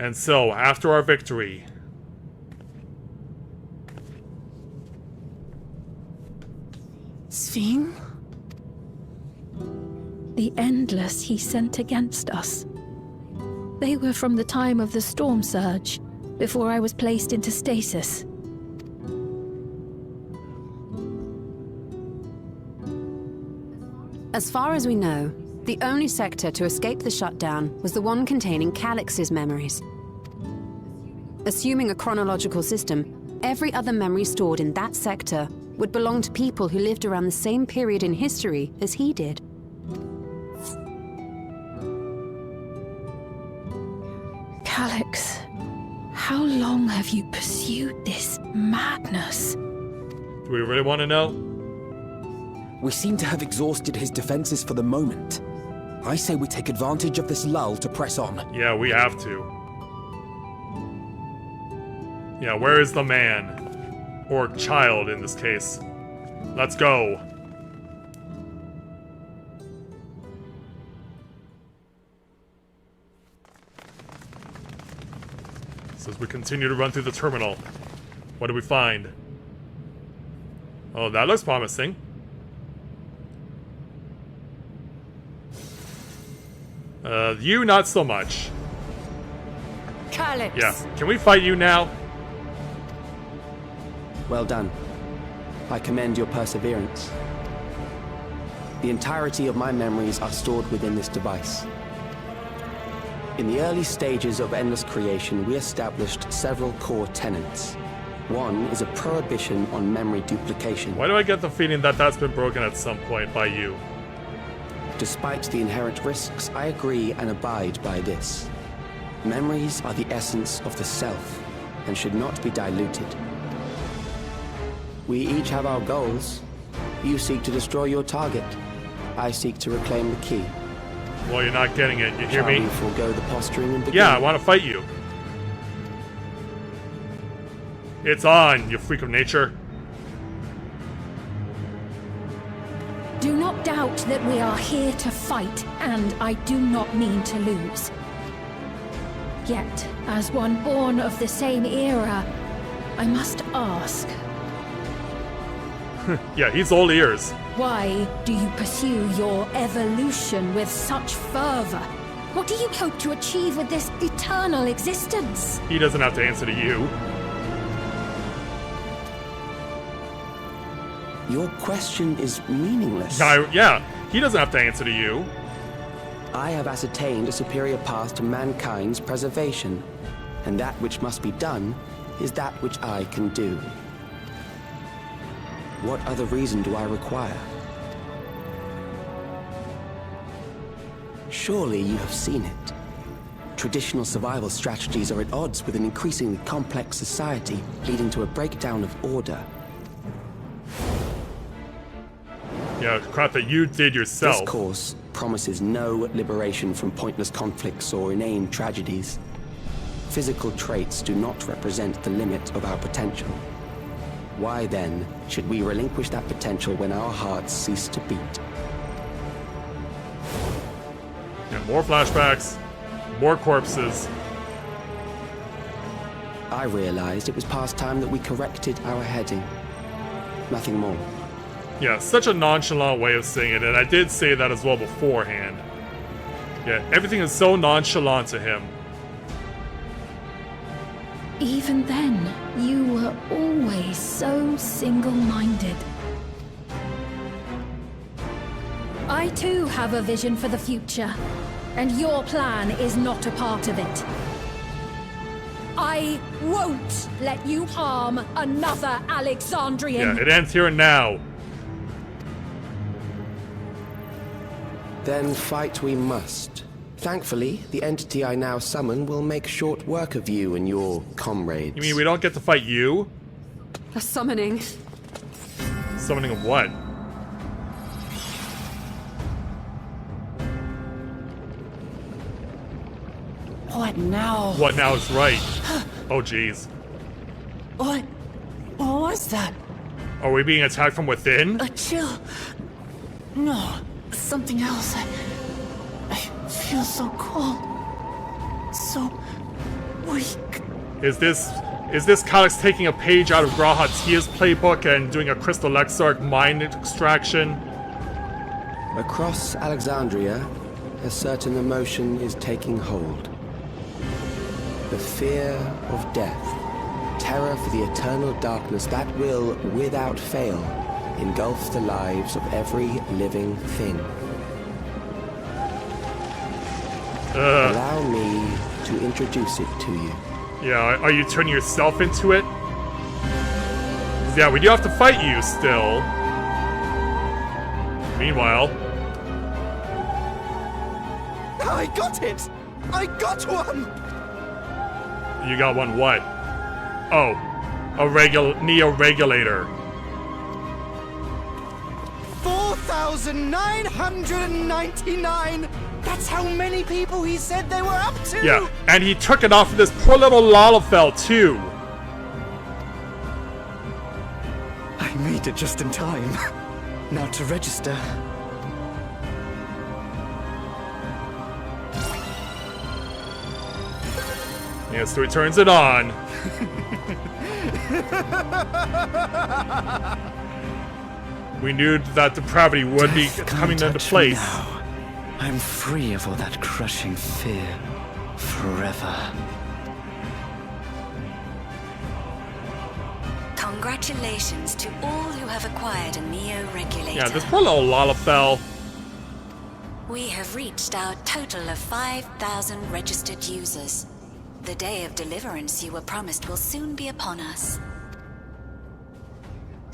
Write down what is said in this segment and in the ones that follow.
And so, after our victory... Sven? The Endless he sent against us. They were from the time of the Storm Surge, before I was placed into stasis. As far as we know, the only sector to escape the shutdown was the one containing Calix's memories. Assuming a chronological system, every other memory stored in that sector would belong to people who lived around the same period in history as he did. Calix, how long have you pursued this madness? Do we really want to know? We seem to have exhausted his defenses for the moment. I say we take advantage of this lull to press on. Yeah, we have to. Yeah, where is the man? Or child, in this case. Let's go. So as we continue to run through the terminal, what do we find? Oh, that looks promising. You not so much. Calix! Yeah, can we fight you now? Well done. I commend your perseverance. The entirety of my memories are stored within this device. In the early stages of Endless creation, we established several core tenets. One is a prohibition on memory duplication. Why do I get the feeling that that's been broken at some point by you? Despite the inherent risks, I agree and abide by this. Memories are the essence of the self, and should not be diluted. We each have our goals. You seek to destroy your target. I seek to reclaim the key. Well, you're not getting it, you hear me? Shall we forego the posturing and begin? Yeah, I want to fight you. It's on, you freak of nature. Do not doubt that we are here to fight, and I do not mean to lose. Yet, as one born of the same era, I must ask... Yeah, he's all ears. Why do you pursue your evolution with such fervor? What do you hope to achieve with this eternal existence? He doesn't have to answer to you. Your question is meaningless. Yeah, he doesn't have to answer to you. I have ascertained a superior path to mankind's preservation, and that which must be done is that which I can do. What other reason do I require? Surely you have seen it. Traditional survival strategies are at odds with an increasingly complex society, leading to a breakdown of order. Yeah, crap that you did yourself. This course promises no liberation from pointless conflicts or inane tragedies. Physical traits do not represent the limit of our potential. Why then should we relinquish that potential when our hearts cease to beat? Yeah, more flashbacks, more corpses. I realized it was past time that we corrected our heading. Nothing more. Yeah, such a nonchalant way of saying it, and I did say that as well beforehand. Yeah, everything is so nonchalant to him. Even then, you were always so single-minded. I too have a vision for the future, and your plan is not a part of it. I won't let you harm another Alexandrian. Yeah, it ends here and now. Then fight we must. Thankfully, the entity I now summon will make short work of you and your comrades. You mean we don't get to fight you? A summoning. Summoning of what? What now? What now is right? Oh, jeez. What was that? Are we being attacked from within? A chill. No, something else. I feel so cold. So Is this Calyx taking a page out of Grahatia's playbook and doing a Crystal Exarch mind extraction? Across Alexandria, a certain emotion is taking hold. The fear of death. Terror for the eternal darkness that will, without fail, engulf the lives of every living thing. Allow me to introduce it to you. Yeah, are you turning yourself into it? Yeah, we do have to fight you still. Meanwhile... I got it! I got one! You got one what? Oh, a neo-regulator. 4,999! That's how many people he said they were up to! Yeah, and he took it off of this poor little Lalafell, too. I made it just in time. Now to register. Yeah, so he turns it on. We knew that depravity would be coming into place. Now. I'm free of all that crushing fear. Forever. Congratulations to all who have acquired a Neo-Regulator. Yeah, this poor little Lalafell. We have reached our total of 5,000 registered users. The day of deliverance you were promised will soon be upon us.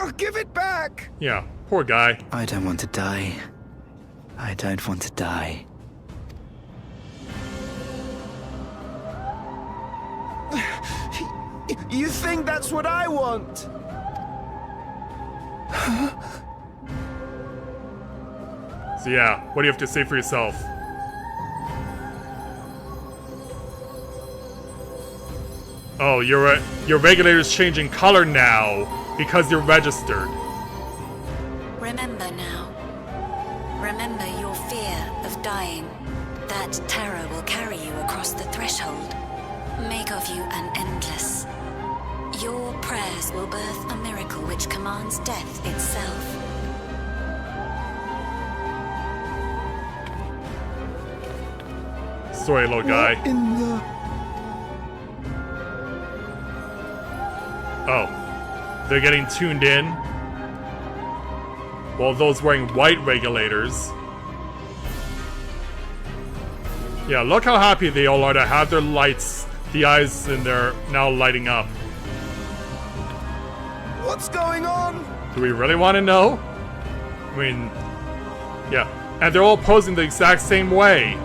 I'll give it back! Yeah, poor guy. I don't want to die. I don't want to die. You think that's what I want? So yeah, what do you have to say for yourself? Oh, your regulator's changing color now because you're registered. Remember now. Remember your fear of dying. That terror will carry you across the threshold. Make of you an endless. Your prayers will birth a miracle which commands death itself. Sorry, little guy. What in the... Oh, they're getting tuned in. While those wearing white regulators. Yeah, look how happy they all are to have their lights, the eyes in there now lighting up. What's going on? Do we really want to know? I mean, yeah. And they're all posing the exact same way.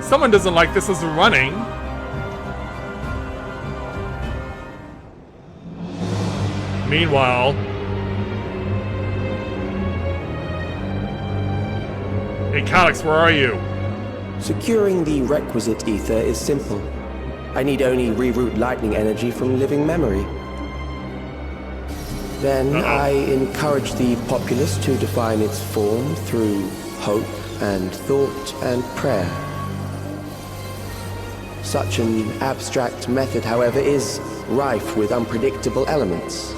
Someone doesn't like this as running. Meanwhile... Hey, Calyx, where are you? Securing the requisite ether is simple. I need only reroute lightning energy from living memory. Then I encourage the populace to define its form through hope and thought and prayer. Such an abstract method, however, is rife with unpredictable elements.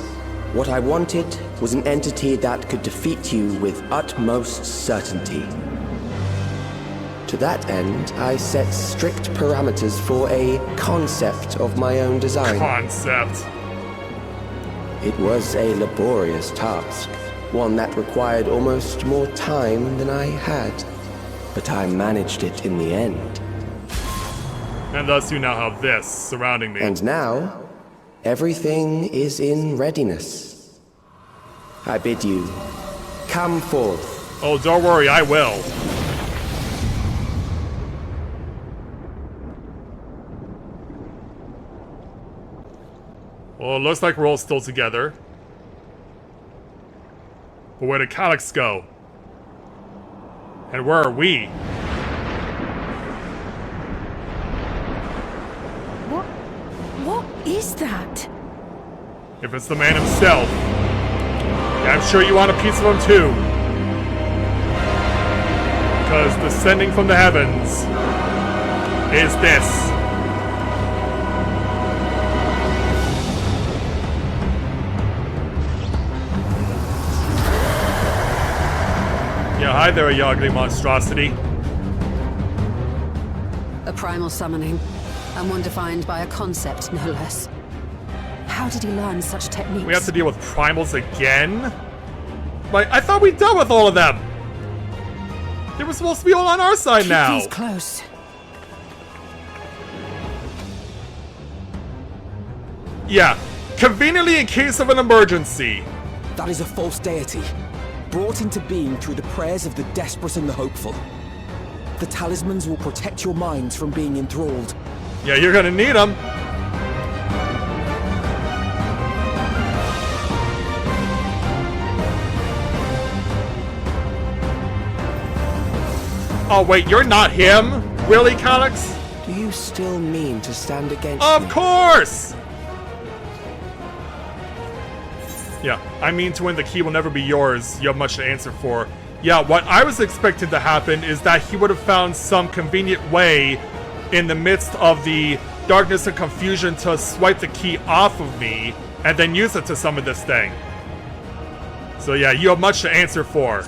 What I wanted was an entity that could defeat you with utmost certainty. To that end, I set strict parameters for a concept of my own design. Concept. It was a laborious task, one that required almost more time than I had. But I managed it in the end. And thus you now have this surrounding me. And now, everything is in readiness. I bid you, come forth. Oh, don't worry, I will. Well, it looks like we're all still together. But where did Calyx go? And where are we? What is that? If it's the man himself, yeah, I'm sure you want a piece of him too. Because descending from the heavens is this. hi there, you ugly monstrosity. A primal summoning, and one defined by a concept, no less. How did he learn such techniques? We have to deal with primals again? Like, I thought we dealt with all of them! They were supposed to be all on our side Keep now! these close. Yeah, conveniently in case of an emergency. That is a false deity, brought into being through the prayers of the desperate and the hopeful. The talismans will protect your minds from being enthralled. Yeah, you're gonna need them. Oh wait, you're not him? Really, Calyx? Do you still mean to stand against Of me? course! Yeah, I mean to win the key will never be yours. You have much to answer for. Yeah, what I was expecting to happen is that he would have found some convenient way in the midst of the darkness and confusion to swipe the key off of me and then use it to summon this thing. So yeah, you have much to answer for.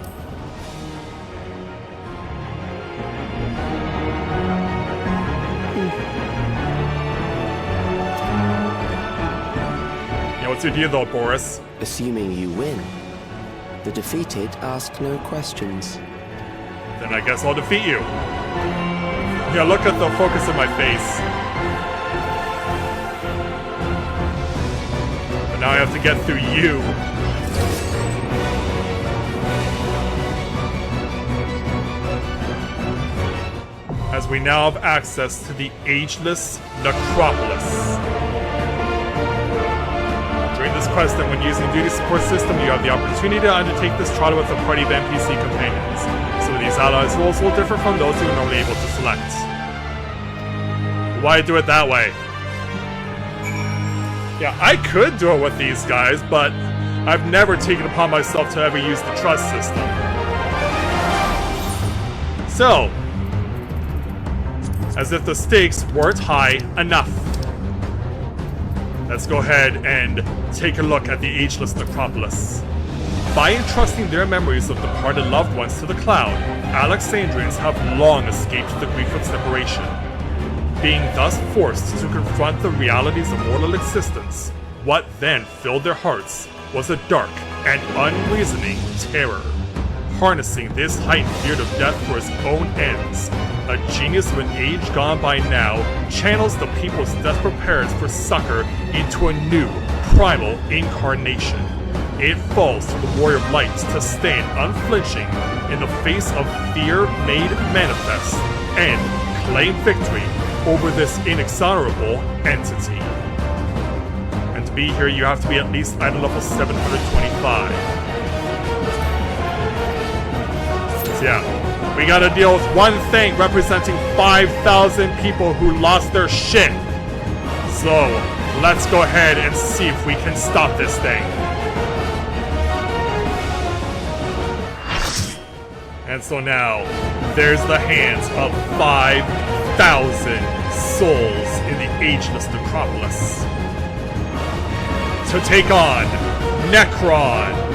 Yeah, what's your deal though, Boris? Assuming you win, the defeated ask no questions. Then I guess I'll defeat you. Yeah, look at the focus of my face. But now I have to get through you. As we now have access to the ageless Necropolis. During this quest and when using the duty support system, you have the opportunity to undertake this trial with a party of NPC companions. Some of these allies' roles will differ from those you are normally able to select. Why do it that way? Yeah, I could do it with these guys, but I've never taken upon myself to ever use the trust system. So, as if the stakes weren't high enough, let's go ahead and take a look at the ageless Necropolis. By entrusting their memories of departed loved ones to the cloud, Alexandrians have long escaped the grief of separation. Being thus forced to confront the realities of mortal existence, what then filled their hearts was a dark and unreasoning terror. Harnessing this heightened fear of death for his own ends, a genius of an age gone by now channels the people's desperate prayers for succor into a new, primal incarnation. It falls to the warrior of light to stand unflinching in the face of fear made manifest and claim victory over this inexorable entity. And to be here, you have to be at least item level 725. So yeah, we gotta deal with one thing representing 5,000 people who lost their shit. So, let's go ahead and see if we can stop this thing. And so now, there's the hands of 5,000 souls in the ageless Necropolis to take on Necron.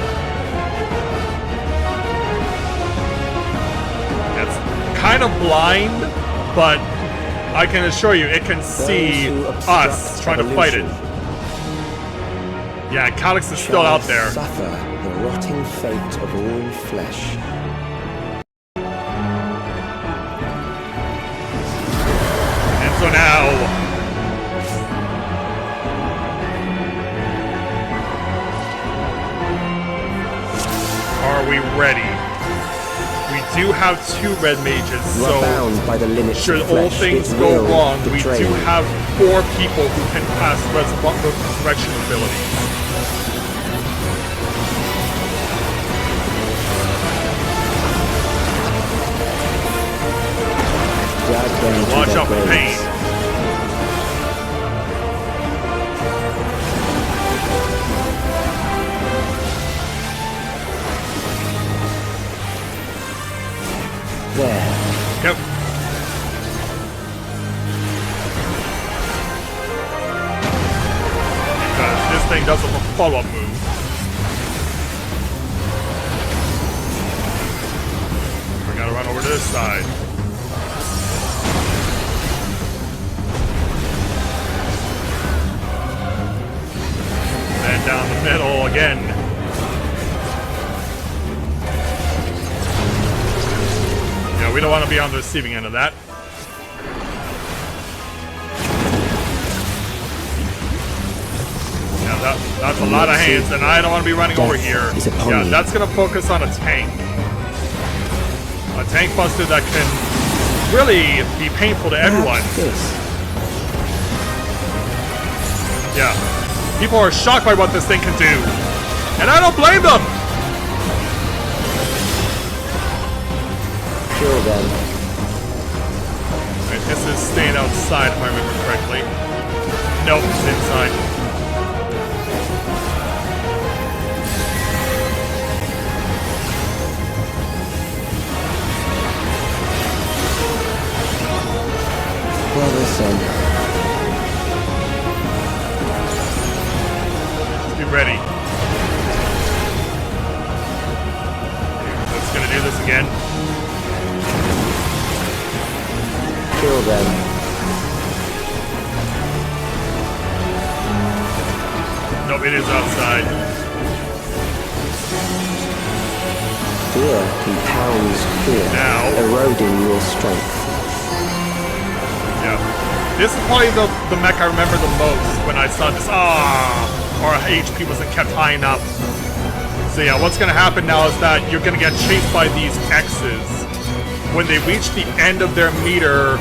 It's kind of blind, but I can assure you it can see us trying to fight it. Yeah, Calyx is still out there. Suffer the rotting fate of all flesh. So now, are we ready? We do have 2 red mages, so bound by the limits should of all flesh, things it go will wrong, we betray do you. have 4 people who can pass resurrection abilities. Watch out for pain. There. Yep. Because this thing does have a follow-up move. other side. And down the middle again. Yeah, we don't want to be on the receiving end of that. Yeah, that's a lot of hands, and I don't want to be running over here. Yeah, that's going to focus on a tank. A tank buster that can really be painful to everyone. Yeah. People are shocked by what this thing can do. And I don't blame them! Kill them. Right, this is staying outside if I remember correctly. Nope, it's inside. Well, listen. Let's be ready. That's gonna do this again. Kill them. Nope, it is outside. Fear compounds fear, Now. eroding your strength. Yeah. This is probably the mech I remember the most when I saw this. Our HP wasn't kept high enough. So yeah, what's gonna happen now is that you're gonna get chased by these X's. When they reach the end of their meter,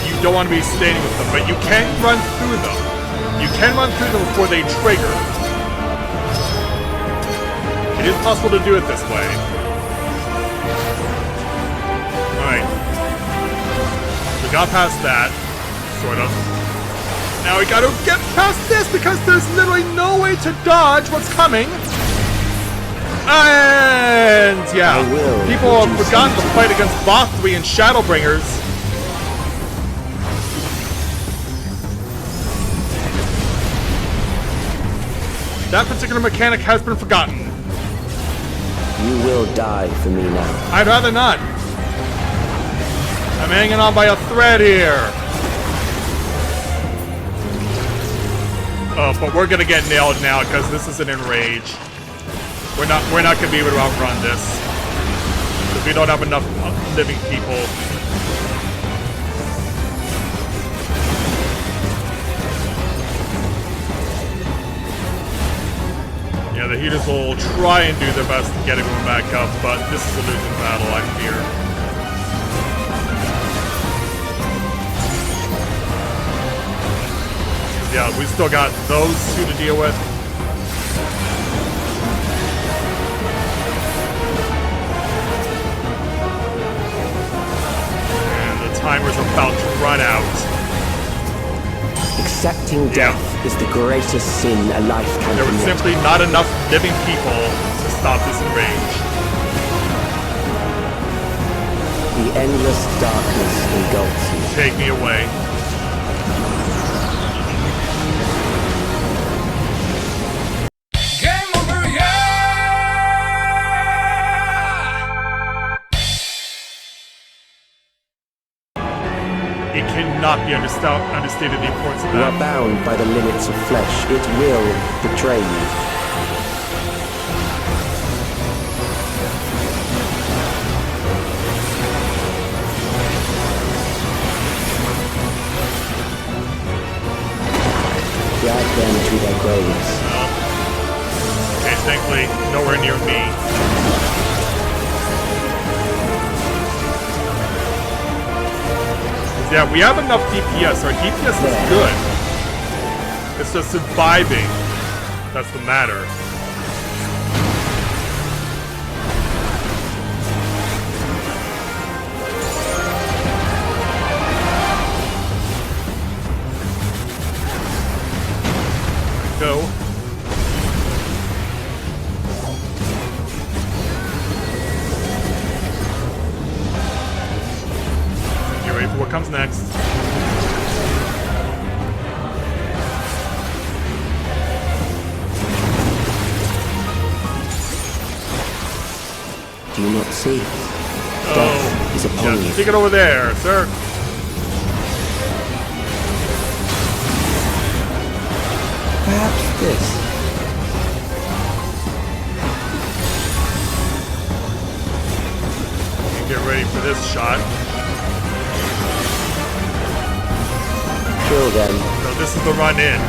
you don't want to be standing with them, but you can run through them. You can run through them before they trigger. It is possible to do it this way. Alright. We got past that, sort of. Now we gotta get past this because there's literally no way to dodge what's coming. And yeah, people have forgotten to fight against Voth and Shadowbringers. That particular mechanic has been forgotten. You will die for me now. I'd rather not. I'm hanging on by a thread here. Oh, but we're gonna get nailed now because this is an enrage. We're not gonna be able to outrun this because we don't have enough living people. Yeah, the heaters will try and do their best to get everyone back up, but this is a losing battle, I fear. Yeah, we still got those two to deal with. Timer's about to run out. Accepting death is the greatest sin a life can There was commit. simply not enough living people to stop this enrage. The endless darkness engulfs you. Take me away. It cannot be understated the importance of You are that. bound by the limits of flesh. It will betray you. Drag them to their graves. Okay, thankfully, nowhere near me. Yeah, we have enough DPS. Our DPS is good. It's just surviving that's the matter. Go. Get ready for what comes next. Do you not see? Oh. is upon you. Take it over there, sir. Perhaps this. Get ready for this shot. Kill them. No, this is the run in.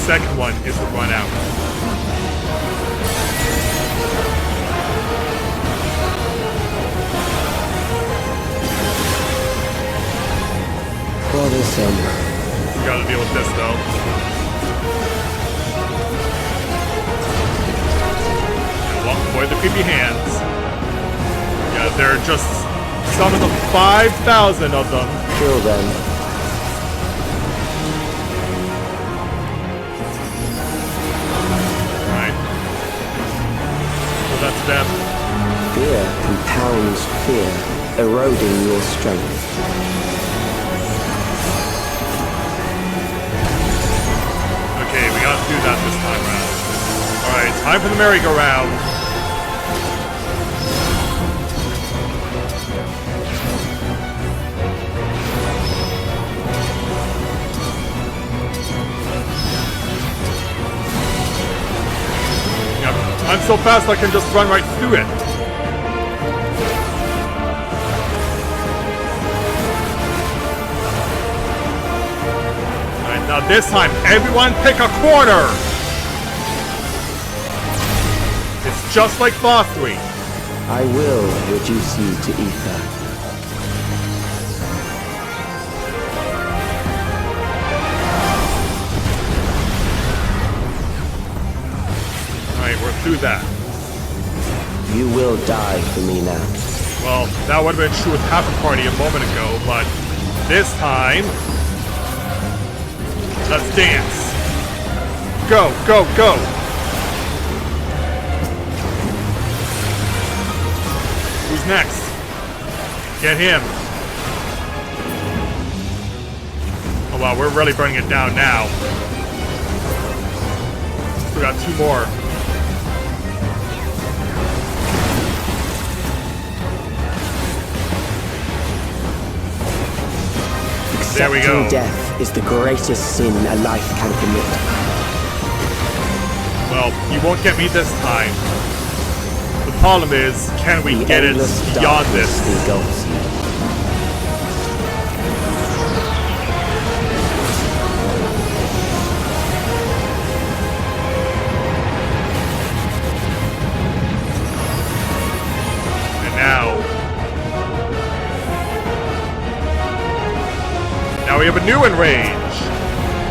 Second one is the run out. Bothersome. We gotta deal with this though. Avoid the creepy hands. Yeah, there are just some of the 5,000 of them. Kill them. Right. So that's them. Fear compounds fear, eroding your strength. Okay, we gotta do that this time around. Alright, time for the merry-go-round. Yep, I'm so fast I can just run right through it. Alright, now this time, everyone pick a corner! It's just like Boss 3. I will reduce you to ether. Alright, we're through that. You will die for me now. Well, that would have been true with half a party a moment ago, but this time... let's dance. Go, go, go! Who's next? Get him. Oh wow, we're really burning it down now. We got 2 more. There we go. Accepting death is the greatest sin a life can commit. Well, you won't get me this time. The problem is, can we get it beyond this? Engulfs you. And now we have a new enrage.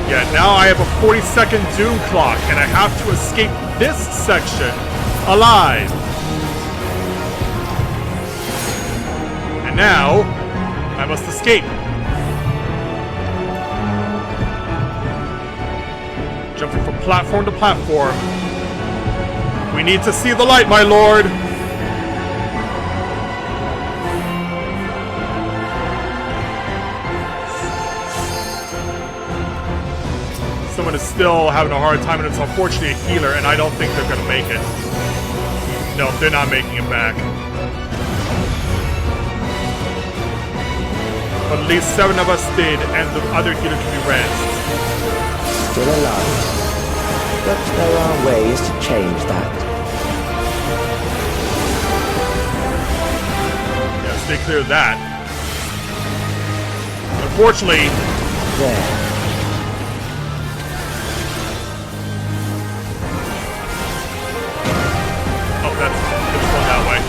Yeah, now I have a 40-second doom clock, and I have to escape this section alive. And now I must escape. Jumping from platform to platform. We need to see the light, my lord. Someone is still having a hard time, and it's unfortunately a healer, and I don't think they're gonna make it. No, they're not making it back. But at least 7 of us did, and the other healer can be rezzed. Still alive. But there are ways to change that. Yeah, stay clear of that. Unfortunately... There. Oh, that's going that way.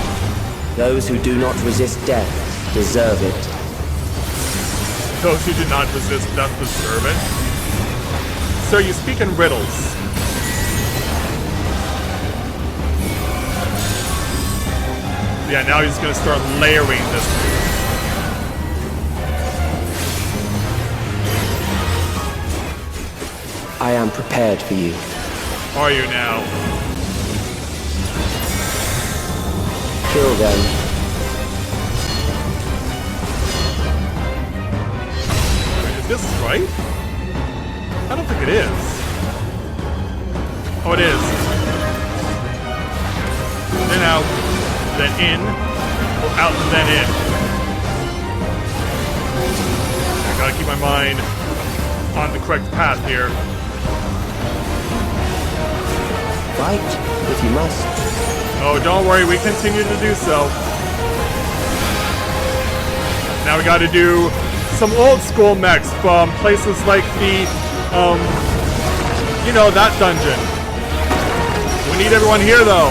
Those who do not resist death deserve it. Those who do not resist death deserve it. So you speak in riddles. Yeah, now he's gonna start layering this. I am prepared for you. Are you now? Kill them. Wait, is this right? I don't think it is. Oh, it is. out, then in, or out and then in. I gotta keep my mind on the correct path here. Fight, if you must. Oh, don't worry, we continue to do so. Now we gotta do some old school mechs from places like the, you know, that dungeon. We need everyone here, though.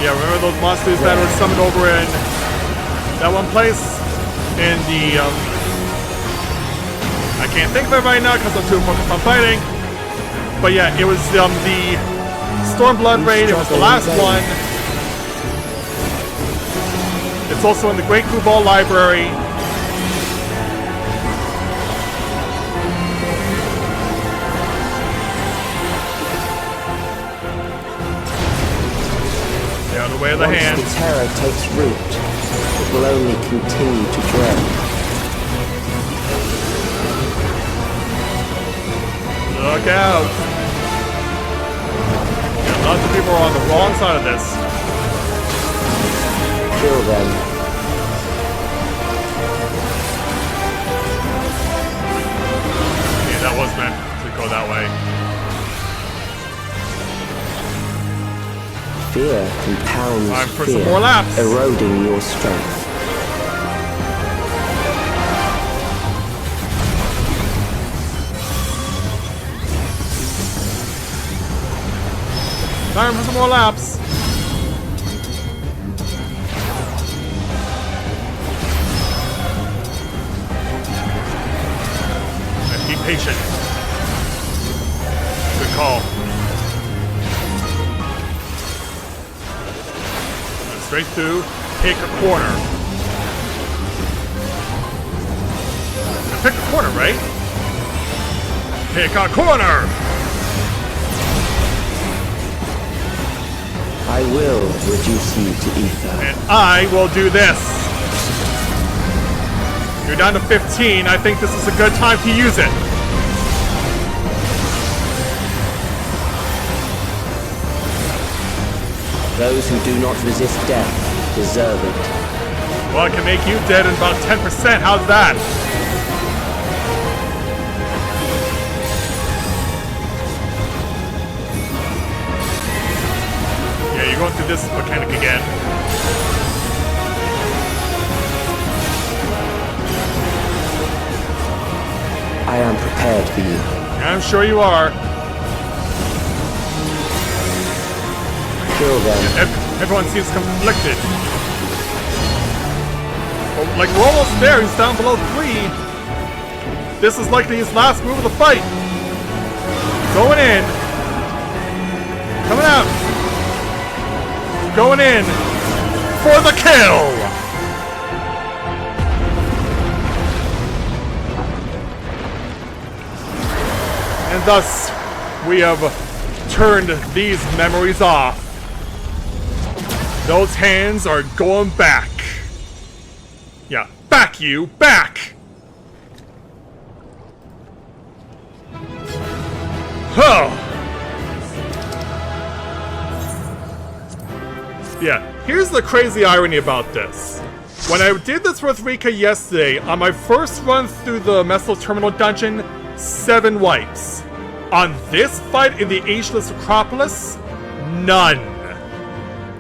Yeah, remember those monsters that were summoned over in that one place? In the, I can't think of it right now because I'm too focused on fighting. But yeah, it was, the Stormblood raid, it was the last one. It's also in the Great Kubal Library. They're on the way of the hand. Once the terror takes root, it will only continue to grow. Look out! Yeah, lots of people are on the wrong side of this. Kill them. That was meant to go that way. Fear compounds Time for fear, some more laps. eroding your strength. Time for some more laps. Be patient. Good call. Straight through. Pick a corner. Pick a corner, right? Pick a corner! I will reduce you to ether. And I will do this. You're down to 15. I think this is a good time to use it. Those who do not resist death deserve it. Well, I can make you dead in about 10%. How's that? Yeah, you're going through this mechanic again. I am prepared for you. I'm sure you are. Kill them. Everyone seems conflicted. Oh, like, we're almost there. He's down below 3. This is likely his last move of the fight. Going in. Coming out. Going in. For the kill. And thus, we have turned these memories off. Those hands are going back. Yeah, back you, back! Huh! Yeah, here's the crazy irony about this. When I did this with Rika yesterday, on my first run through the Messel Terminal Dungeon, 7 wipes. On this fight in the Ageless Necropolis, none.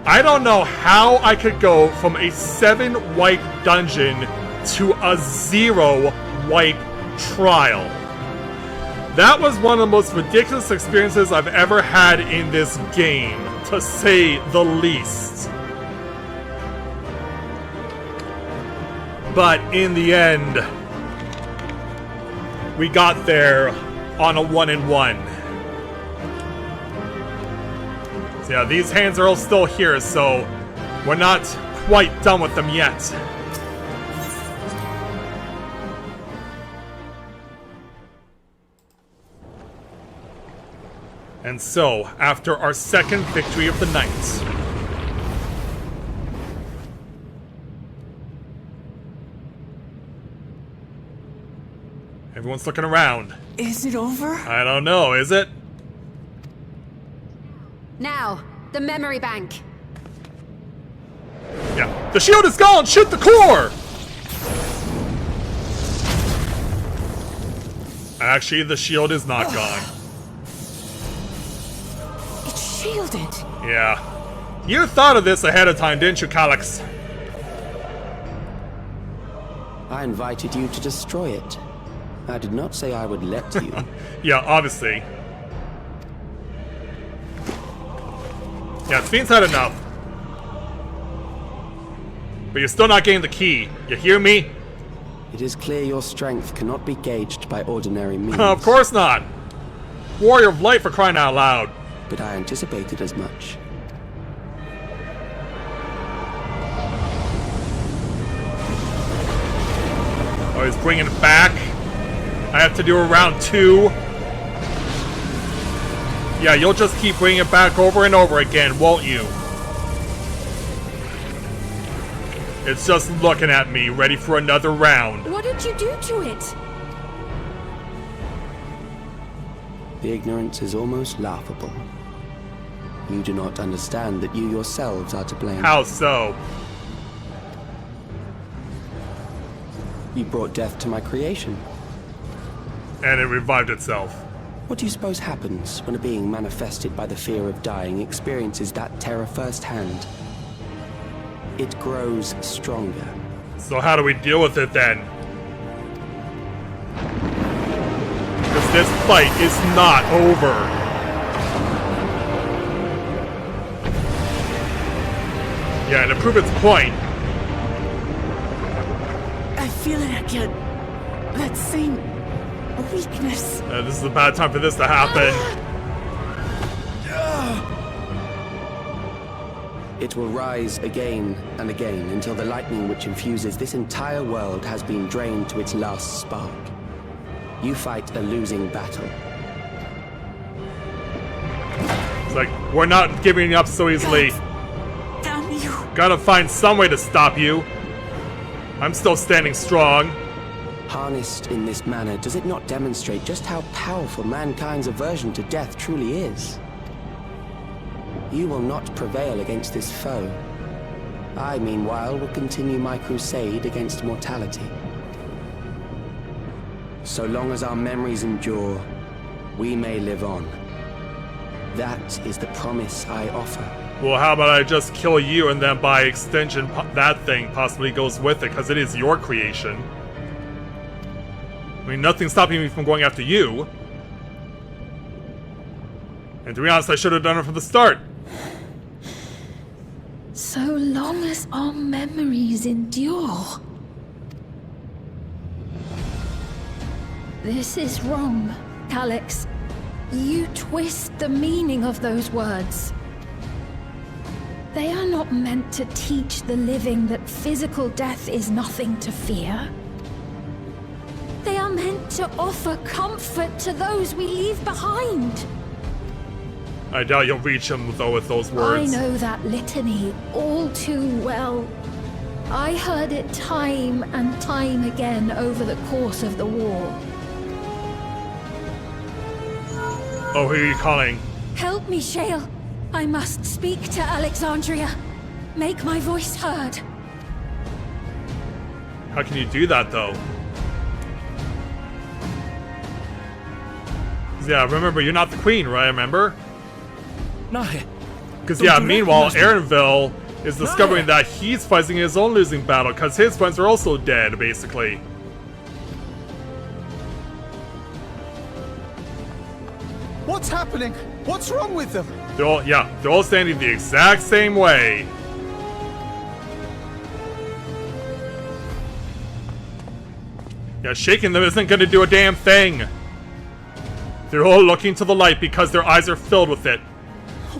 I don't know how I could go from a 7-wipe dungeon to a 0-wipe trial. That was one of the most ridiculous experiences I've ever had in this game, to say the least. But in the end, we got there on a 1-in-1. So yeah, these hands are all still here, so we're not quite done with them yet. And so, after our second victory of the night, everyone's looking around. Is it over? I don't know, is it? Now, the memory bank. Yeah. The shield is gone! Shoot the core! Actually, the shield is not gone. It's shielded. Yeah. You thought of this ahead of time, didn't you, Calyx? I invited you to destroy it. I did not say I would let you. Yeah, obviously. Yeah, Fiend's had enough. But you're still not getting the key. You hear me? It is clear your strength cannot be gauged by ordinary means. Of course not. Warrior of Light, for crying out loud. But I anticipated as much. Oh, he's bringing it back. I have to do a round 2. Yeah, you'll just keep bringing it back over and over again, won't you? It's just looking at me, ready for another round. What did you do to it? The ignorance is almost laughable. You do not understand that you yourselves are to blame. How so? You brought death to my creation. And it revived itself. What do you suppose happens when a being manifested by the fear of dying experiences that terror firsthand? It grows stronger. So how do we deal with it then? Because this fight is not over. Yeah, and to prove its point, I feel it again. That same weakness. this is a bad time for this to happen. It will rise again and again until the lightning which infuses this entire world has been drained to its last spark. You fight a losing battle. It's like, we're not giving up so easily. Damn you. Gotta find some way to stop you. I'm still standing strong. Harnessed in this manner, does it not demonstrate just how powerful mankind's aversion to death truly is? You will not prevail against this foe. I, meanwhile, will continue my crusade against mortality. So long as our memories endure, we may live on. That is the promise I offer. Well, how about I just kill you and then by extension that thing possibly goes with it, because it is your creation. I mean, nothing's stopping me from going after you. And to be honest, I should have done it from the start. So long as our memories endure. This is wrong, Calyx. You twist the meaning of those words. They are not meant to teach the living that physical death is nothing to fear. They are meant to offer comfort to those we leave behind. I doubt you'll reach him, though, with those words. I know that litany all too well. I heard it time and time again over the course of the war. Oh, who are you calling? Help me, Shale. I must speak to Alexandria. Make my voice heard. How can you do that, though? Yeah, remember, you're not the queen, right? Remember? No. Because, yeah, meanwhile, Aaronville is discovering that he's fighting his own losing battle, because his friends are also dead, basically. What's happening? What's wrong with them? They're all standing the exact same way. Yeah, shaking them isn't gonna do a damn thing. They're all looking to the light because their eyes are filled with it.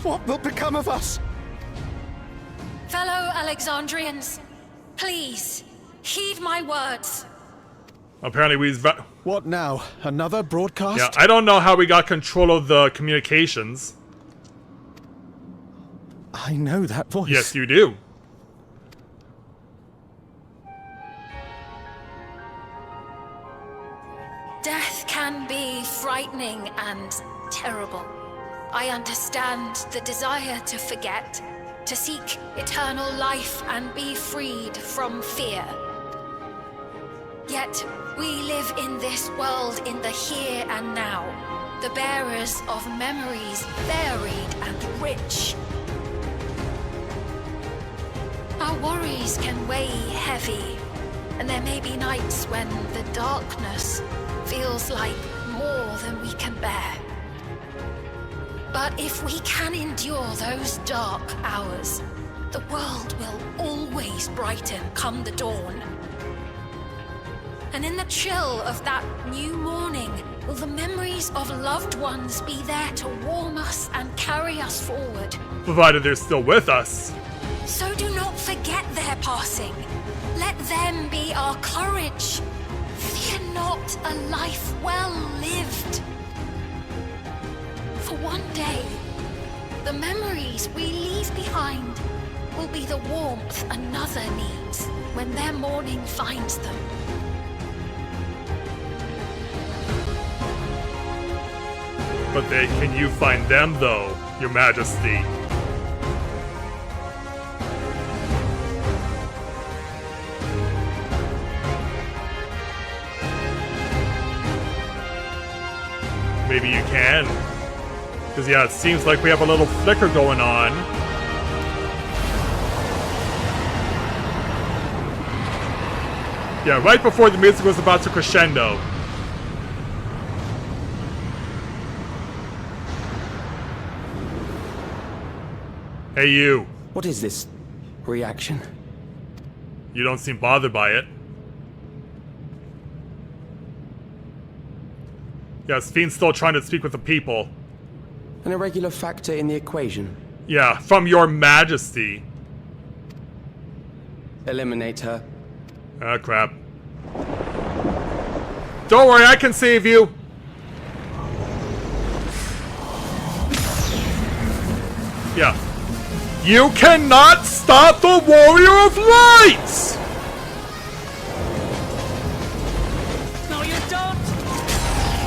What will become of us? Fellow Alexandrians, please, heed my words. Apparently What now? Another broadcast? yeah, I don't know how we got control of the communications. I know that voice. Yes, you do. Death can be frightening and terrible. I understand the desire to forget, to seek eternal life and be freed from fear. Yet, we live in this world in the here and now, the bearers of memories varied and rich. Our worries can weigh heavy, and there may be nights when the darkness feels like more than we can bear. But if we can endure those dark hours, the world will always brighten come the dawn. And in the chill of that new morning, will the memories of loved ones be there to warm us and carry us forward? Provided they're still with us. So do not forget their passing. Let them be our courage. Fear not a life well lived. For one day, the memories we leave behind will be the warmth another needs when their morning finds them. But can you find them, though, Your Majesty? Maybe you can. Because, yeah, it seems like we have a little flicker going on. Yeah, right before the music was about to crescendo. Hey, you. What is this reaction? You don't seem bothered by it. Yes, Fiend's still trying to speak with the people. An irregular factor in the equation. Yeah, from Your Majesty. Eliminate her. Ah, crap. Don't worry, I can save you. Yeah. You cannot stop the Warrior of Light! No, you don't!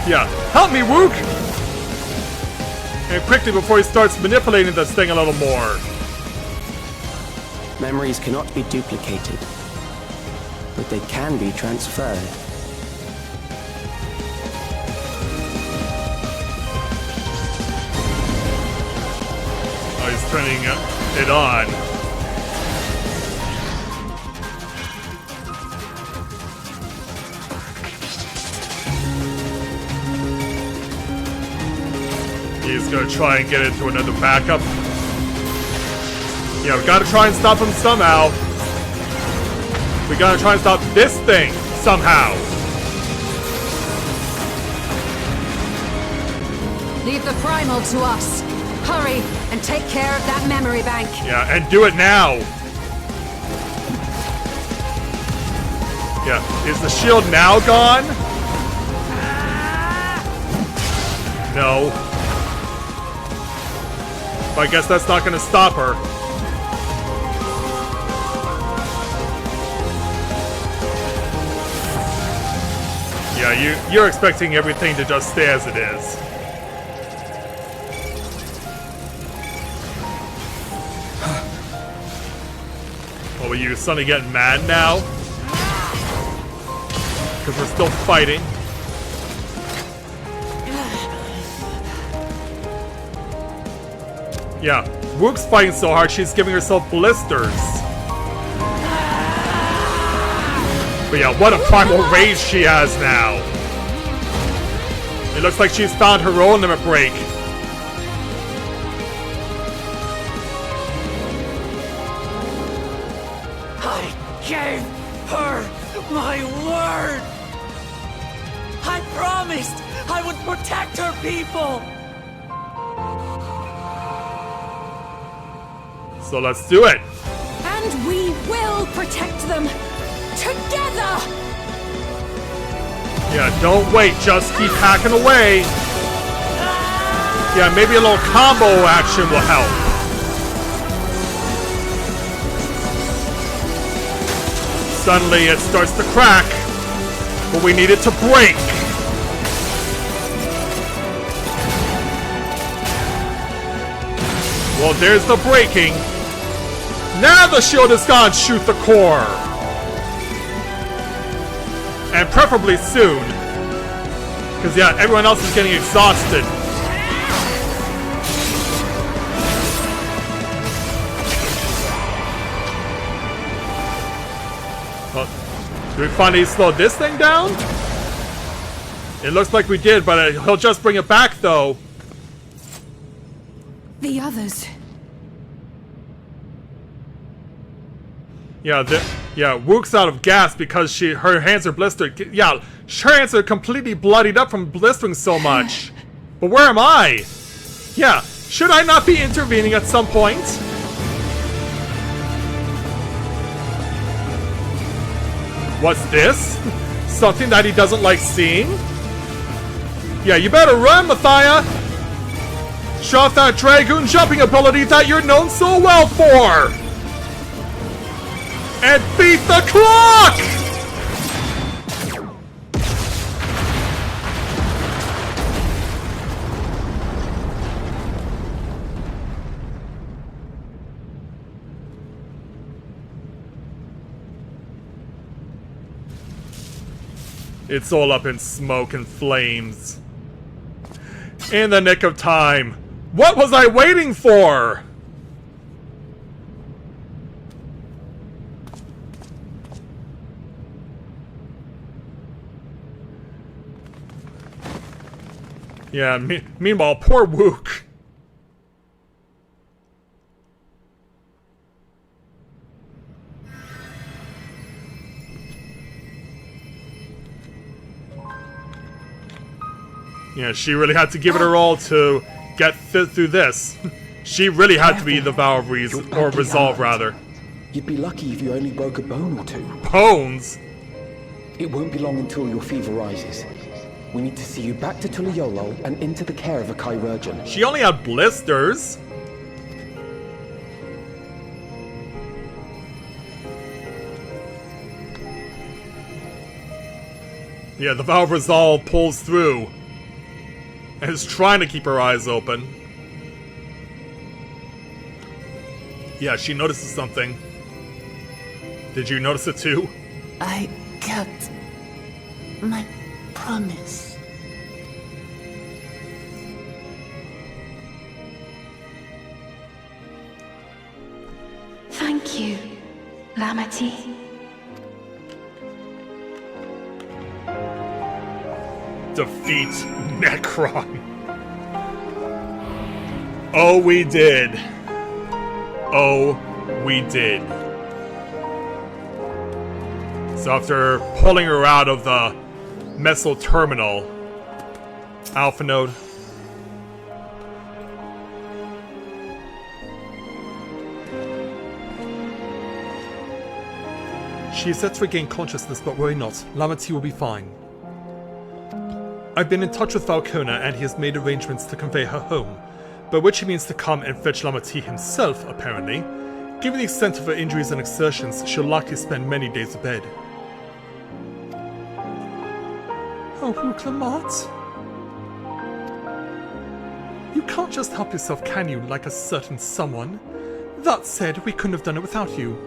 Yeah, help me, Wook! And quickly before he starts manipulating this thing a little more. Memories cannot be duplicated, but they can be transferred. Oh, he's turning it on. He's gonna try and get into another backup. Yeah, we gotta try and stop him somehow. We gotta try and stop this thing somehow. Leave the primal to us. Hurry and take care of that memory bank. Yeah, and do it now. Yeah, is the shield now gone? No. But I guess that's not gonna stop her. Yeah, you're expecting everything to just stay as it is. Oh, are you suddenly getting mad now? Because we're still fighting. Yeah, Wook's fighting so hard she's giving herself blisters. But yeah, what a primal rage she has now. It looks like she's found her own limit break. I gave her my word! I promised I would protect her people! So let's do it. And we will protect them together! Yeah, don't wait, just keep hacking away. Yeah, maybe a little combo action will help. Suddenly it starts to crack, but we need it to break. Well, there's the breaking. Now the shield is gone. Shoot the core. And preferably soon. Because, yeah, everyone else is getting exhausted. Well, do we finally slow this thing down? It looks like we did, but he'll just bring it back, though. The others. Yeah, Wook's out of gas because her hands are blistered. Yeah, her hands are completely bloodied up from blistering so much. But where am I? Yeah, should I not be intervening at some point? What's this? Something that he doesn't like seeing? Yeah, you better run, Mathia! Show off that Dragoon jumping ability that you're known so well for! And beat the clock! It's all up in smoke and flames. In the nick of time. What was I waiting for? Yeah, meanwhile, poor Wook. Yeah, she really had to give it her all to get through this. She really had to be the vow of reason, or resolve, rather. You'd be lucky if you only broke a bone or two. Bones? It won't be long until your fever rises. We need to see you back to Tulayolo and into the care of a chirurgeon. She only had blisters. Yeah, the vow of resolve pulls through. And is trying to keep her eyes open. Yeah, she notices something. Did you notice it too? I kept my promise. Thank you, Lamati. Defeat Necron. Oh, we did. Oh, we did. So after pulling her out of the Meso Terminal, Alpha Node. She is set to regain consciousness, but worry not. Lamati will be fine. I've been in touch with Valkona, and he has made arrangements to convey her home, by which he means to come and fetch Lamati himself, apparently. Given the extent of her injuries and exertions, she'll likely spend many days abed. Oh, Clement. You can't just help yourself, can you, like a certain someone? That said, we couldn't have done it without you.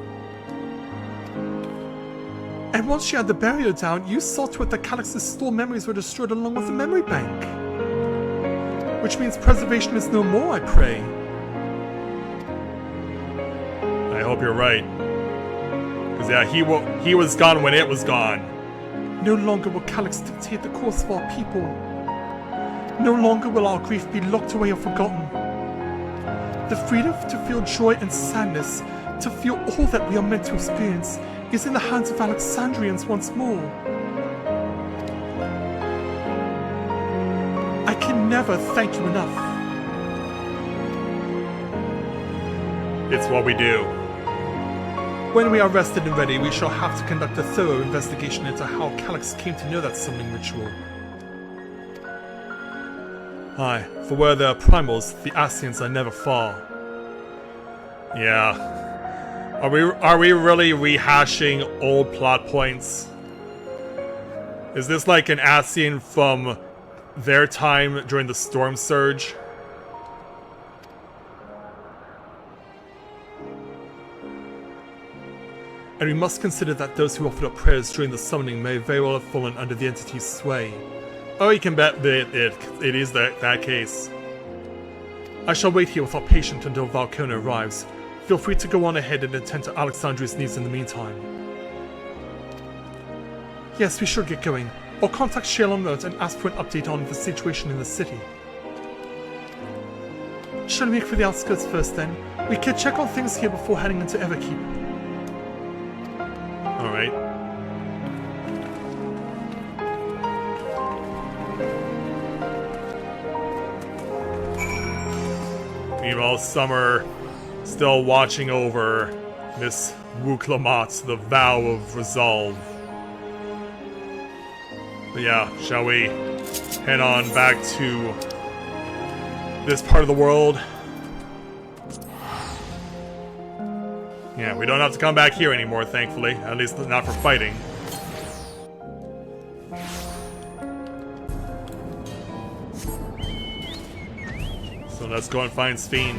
And once she had the barrier down, you saw to it that Calix's stored memories were destroyed along with the memory bank. Which means preservation is no more, I pray. I hope you're right. Because yeah, he was gone when it was gone. No longer will Calix dictate the course of our people. No longer will our grief be locked away or forgotten. The freedom to feel joy and sadness, to feel all that we are meant to experience, is in the hands of Alexandrians once more. I can never thank you enough. It's what we do. When we are rested and ready, we shall have to conduct a thorough investigation into how Calix came to know that summoning ritual. Aye, for where there are primals, the Ascians are never far. Yeah. Are we really rehashing old plot points? Is this like an Ascian from their time during the Storm Surge? and we must consider that those who offered up prayers during the summoning may very well have fallen under the entity's sway. Oh, you can bet that it is that case. I shall wait here without patience until Valkona arrives. Feel free to go on ahead and attend to Alexandria's needs in the meantime. Yes, we should get going. Or contact Shale on Road and ask for an update on the situation in the city. Shall we make for the outskirts first then? We can check on things here before heading into Everkeep. Alright. Meanwhile, Summer still watching over Miss Wuklamat, the vow of resolve. But yeah, shall we head on back to this part of the world? Yeah, we don't have to come back here anymore, thankfully. At least not for fighting. So let's go and find Sphene.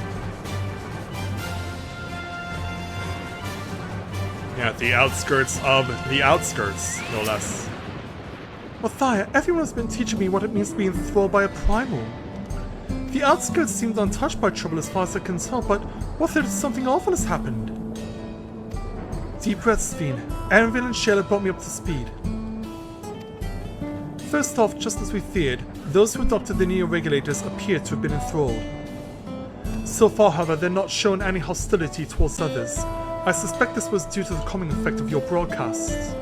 Yeah, at the outskirts of the outskirts, no less. Mathia, everyone has been teaching me what it means to be enthralled by a primal. The outskirts seemed untouched by trouble as far as I can tell, but what if something awful has happened? Deep breaths, Sphene. Erenville and Shale brought me up to speed. First off, just as we feared, those who adopted the neo-regulators appear to have been enthralled. So far, however, they're not shown any hostility towards others. I suspect this was due to the calming effect of your broadcasts.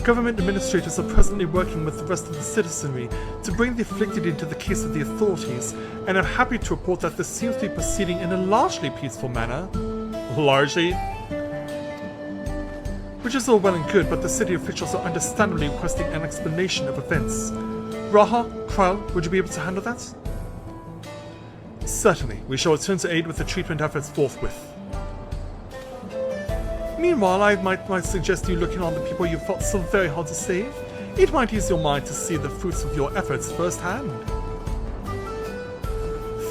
Government administrators are presently working with the rest of the citizenry to bring the afflicted into the case of the authorities, and I'm happy to report that this seems to be proceeding in a largely peaceful manner. Largely? Which is all well and good, but the city officials are understandably requesting an explanation of events. Raha, Kral, would you be able to handle that? Certainly. We shall return to aid with the treatment efforts forthwith. Meanwhile, I might suggest you looking on the people you fought so very hard to save. It might ease your mind to see the fruits of your efforts firsthand.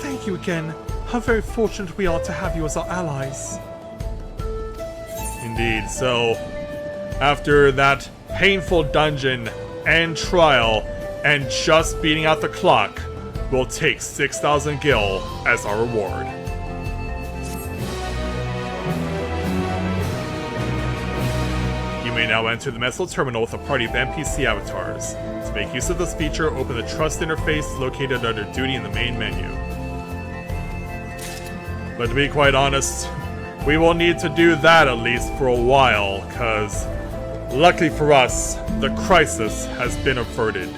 Thank you again. How very fortunate we are to have you as our allies. Indeed, so after that painful dungeon and trial and just beating out the clock, we'll take 6,000 gil as our reward. You may now enter the Messel Terminal with a party of NPC avatars. To make use of this feature, open the Trust interface located under Duty in the main menu. But to be quite honest, we will need to do that at least for a while, cause luckily for us, the crisis has been averted.